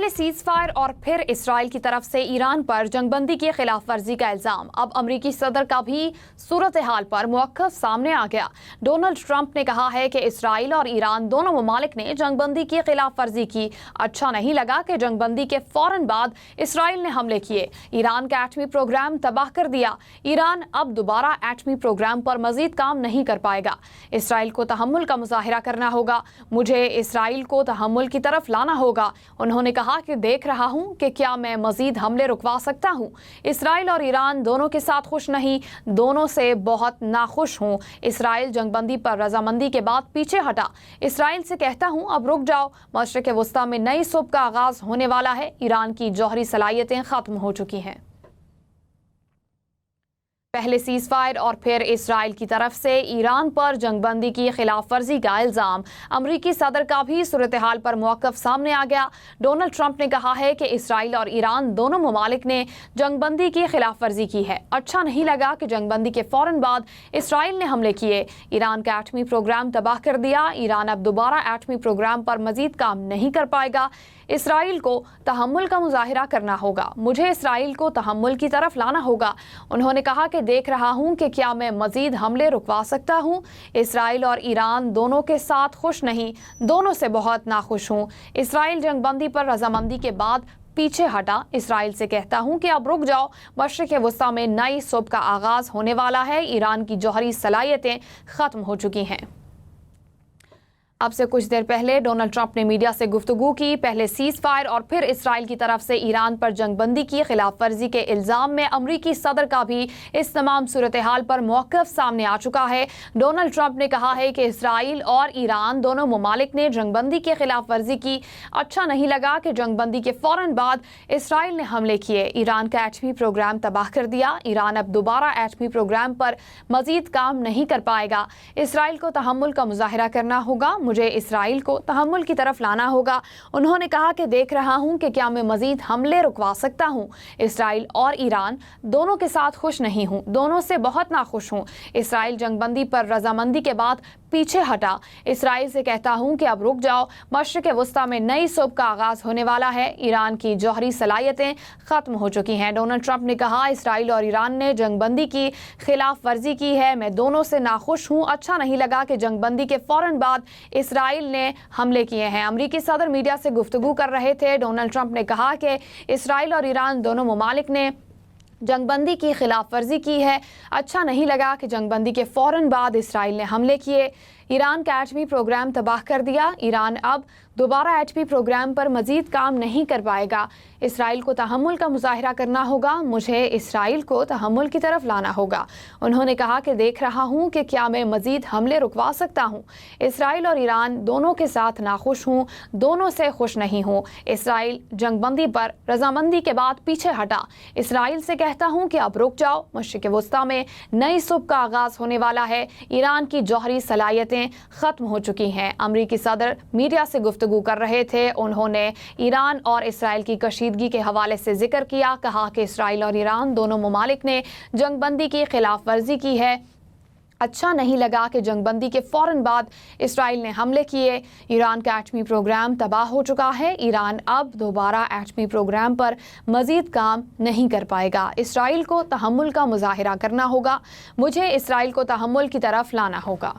पहले cease fire और फिर इसराइल की तरफ से ईरान पर जंगबंदी की खिलाफ वर्जी का इल्जाम। अब अमरीकी सदर का भी सूरत हाल पर मौक़िफ़ सामने आ गया। डोनाल्ड ट्रंप ने कहा है कि इसराइल और ईरान दोनों ममालिक ने जंगबंदी की खिलाफ वर्जी की। अच्छा नहीं लगा कि जंगबंदी के फौरन बाद इसराइल ने हमले किए, ईरान का एटमी प्रोग्राम तबाह कर दिया। ईरान अब दोबारा एटमी प्रोग्राम पर मजीद काम नहीं कर पाएगा। इसराइल को तहम्मुल का मुजाहिरा करना होगा। मुझे इसराइल को तहम्मुल की तरफ लाना होगा। उन्होंने कहा कि देख रहा हूं कि क्या मैं मजीद हमले रुकवा सकता हूं। इसराइल और ईरान दोनों के साथ खुश नहीं, दोनों से बहुत नाखुश हूं। इसराइल जंगबंदी पर रजामंदी के बाद पीछे हटा। इसराइल से कहता हूं अब रुक जाओ। मशरिक़ वस्ता में नई सुबह का आगाज होने वाला है। ईरान की जौहरी सलाहियतें खत्म हो चुकी हैं। पहले सीज फायर और फिर इसराइल की तरफ से ईरान पर जंगबंदी की खिलाफ वर्जी का इल्ज़ाम। अमरीकी सदर का भी सूरत हाल पर मौक़िफ़ सामने आ गया। डोनाल्ड ट्रंप ने कहा है कि इसराइल और ईरान दोनों ममालिक ने जंगबंदी की खिलाफ वर्जी की है। अच्छा नहीं लगा कि जंगबंदी के फौरन बाद इसराइल ने हमले किए, ईरान का एटमी प्रोग्राम तबाह कर दिया। ईरान अब दोबारा एटमी प्रोग्राम पर मजीद काम नहीं कर पाएगा। इसराइल को तहम्मुल का मुजाहिरा करना होगा। मुझे इसराइल को तहम्मुल की तरफ लाना होगा। उन्होंने कहा कि देख रहा हूं कि क्या मैं मजीद हमले रुकवा सकता हूं। इसराइल और ईरान दोनों के साथ खुश नहीं, दोनों से बहुत नाखुश हूं। इसराइल जंगबंदी पर रजामंदी के बाद पीछे हटा। इसराइल से कहता हूं कि अब रुक जाओ। मशरिक़ वस्ता में नई सुबह का आगाज होने वाला है। ईरान की जौहरी सलाहियतें खत्म हो चुकी हैं। अब से कुछ देर पहले डोनाल्ड ट्रंप ने मीडिया से गुफ्तगू की। पहले सीज फायर और फिर इसराइल की तरफ से ईरान पर जंगबंदी की खिलाफ वर्जी के इल्ज़ाम में अमरीकी सदर का भी इस तमाम सूरत हाल पर मौक़िफ़ सामने आ चुका है। डोनाल्ड ट्रंप ने कहा है कि इसराइल और ईरान दोनों ममालिक ने जंगबंदी की खिलाफ वर्जी की। अच्छा नहीं लगा कि जंगबंदी के फौरन बाद इसराइल ने हमले किए, ईरान का एटमी प्रोग्राम तबाह कर दिया। ईरान अब दोबारा एटमी प्रोग्राम पर मजीद काम नहीं कर पाएगा। इसराइल को तहम्मुल का मुजाहिरा करना होगा। मुझे इसराइल को तहम्मुल की तरफ लाना होगा। उन्होंने कहा कि देख रहा हूं कि क्या मैं मजीद हमले रुकवा सकता हूं। इसराइल और ईरान दोनों के साथ खुश नहीं हूं, दोनों से बहुत नाखुश हूं। इसराइल जंगबंदी पर रजामंदी के बाद पीछे हटा। इसराइल से कहता हूं कि अब रुक जाओ। मशरिक़ वस्ता में नई सुबह का आगाज होने वाला है। ईरान की जौहरी सलाहियतें खत्म हो चुकी हैं। डोनाल्ड ट्रंप ने कहा इसराइल और ईरान ने जंगबंदी की खिलाफ वर्जी की है। मैं दोनों से नाखुश हूं। अच्छा नहीं लगा कि जंगबंदी के फौरन बाद इसराइल ने हमले किए हैं। अमरीकी सदर मीडिया से गुफ्तगू कर रहे थे। डोनाल्ड ट्रंप ने कहा कि इसराइल और ईरान दोनों ममालिक ने जंगबंदी की खिलाफ वर्जी की है। अच्छा नहीं लगा कि जंगबंदी के फौरन बाद इसराइल ने हमले किए, ईरान का एटमी प्रोग्राम तबाह कर दिया। ईरान अब दोबारा एटमी प्रोग्राम पर मजीद काम नहीं कर पाएगा। इसराइल को तहम्मुल का मुजाहिरा करना होगा। मुझे इसराइल को तहम्मुल की तरफ लाना होगा। उन्होंने कहा कि देख रहा हूं कि क्या मैं मजीद हमले रुकवा सकता हूं। इसराइल और ईरान दोनों के साथ नाखुश हूं, दोनों से खुश नहीं हूं। इसराइल जंगबंदी पर रजामंदी के बाद पीछे हटा। इसराइल से कहता हूं कि अब रुक जाओ। मशरिक़ वस्ता में नई सुबह का आगाज होने वाला है। ईरान की जौहरी सलाहियतें खत्म हो चुकी हैं। अमरीकी सदर मीडिया से गुफ्तगू कर रहे थे। उन्होंने ईरान और इसराइल की कशीदगी के हवाले से जिक्र किया। कहा कि इसराइल और ईरान दोनों ममालिक ने जंगबंदी की खिलाफ वर्जी की है। अच्छा नहीं लगा कि जंगबंदी के फौरन बाद इसराइल ने हमले किए, ईरान का एटमी प्रोग्राम तबाह हो चुका है। ईरान अब दोबारा एटमी प्रोग्राम पर मजीद काम नहीं कर पाएगा। इसराइल को तहम्मुल का मुजाहिरा करना होगा। मुझे इसराइल को तहम्मुल की तरफ लाना होगा।